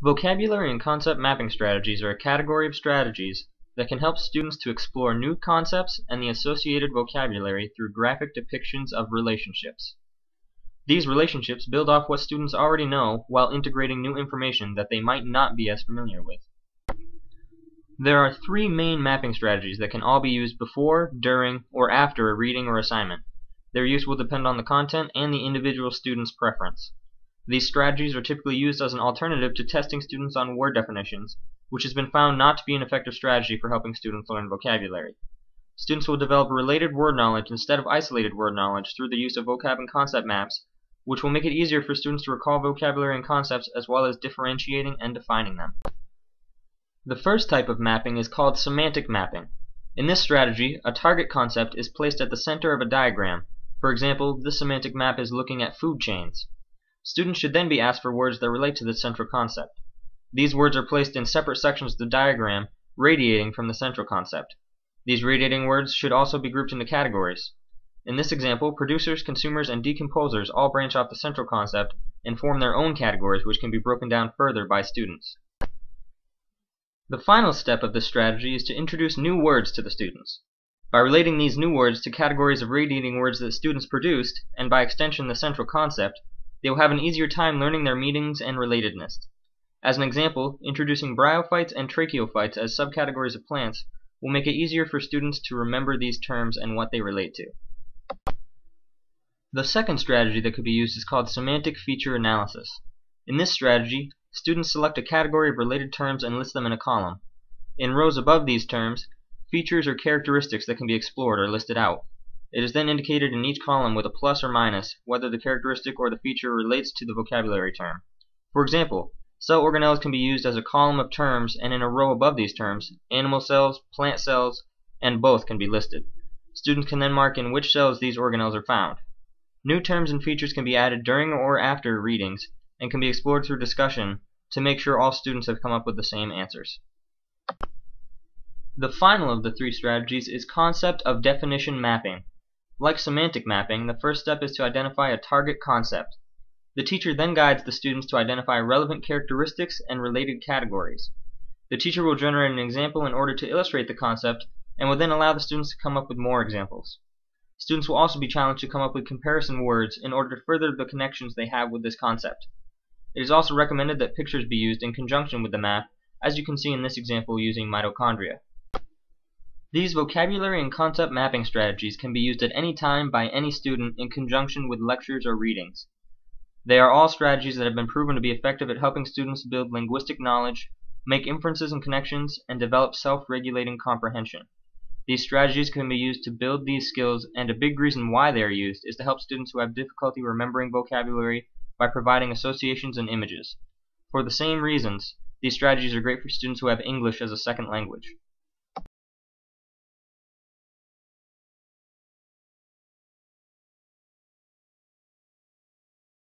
Vocabulary and concept mapping strategies are a category of strategies that can help students to explore new concepts and the associated vocabulary through graphic depictions of relationships. These relationships build off what students already know while integrating new information that they might not be as familiar with. There are three main mapping strategies that can all be used before, during, or after a reading or assignment. Their use will depend on the content and the individual student's preference. These strategies are typically used as an alternative to testing students on word definitions, which has been found not to be an effective strategy for helping students learn vocabulary. Students will develop related word knowledge instead of isolated word knowledge through the use of vocab and concept maps, which will make it easier for students to recall vocabulary and concepts as well as differentiating and defining them. The first type of mapping is called semantic mapping. In this strategy, a target concept is placed at the center of a diagram. For example, this semantic map is looking at food chains. Students should then be asked for words that relate to this central concept. These words are placed in separate sections of the diagram, radiating from the central concept. These radiating words should also be grouped into categories. In this example, producers, consumers, and decomposers all branch off the central concept and form their own categories, which can be broken down further by students. The final step of this strategy is to introduce new words to the students. By relating these new words to categories of radiating words that students produced, and by extension the central concept, they will have an easier time learning their meanings and relatedness. As an example, introducing bryophytes and tracheophytes as subcategories of plants will make it easier for students to remember these terms and what they relate to. The second strategy that could be used is called semantic feature analysis. In this strategy, students select a category of related terms and list them in a column. In rows above these terms, features or characteristics that can be explored are listed out. It is then indicated in each column with a plus or minus whether the characteristic or the feature relates to the vocabulary term. For example, cell organelles can be used as a column of terms, and in a row above these terms, animal cells, plant cells, and both can be listed. Students can then mark in which cells these organelles are found. New terms and features can be added during or after readings and can be explored through discussion to make sure all students have come up with the same answers. The final of the three strategies is concept of definition mapping. Like semantic mapping, the first step is to identify a target concept. The teacher then guides the students to identify relevant characteristics and related categories. The teacher will generate an example in order to illustrate the concept and will then allow the students to come up with more examples. Students will also be challenged to come up with comparison words in order to further the connections they have with this concept. It is also recommended that pictures be used in conjunction with the map, as you can see in this example using mitochondria. These vocabulary and concept mapping strategies can be used at any time by any student in conjunction with lectures or readings. They are all strategies that have been proven to be effective at helping students build linguistic knowledge, make inferences and connections, and develop self-regulating comprehension. These strategies can be used to build these skills, and a big reason why they are used is to help students who have difficulty remembering vocabulary by providing associations and images. For the same reasons, these strategies are great for students who have English as a second language.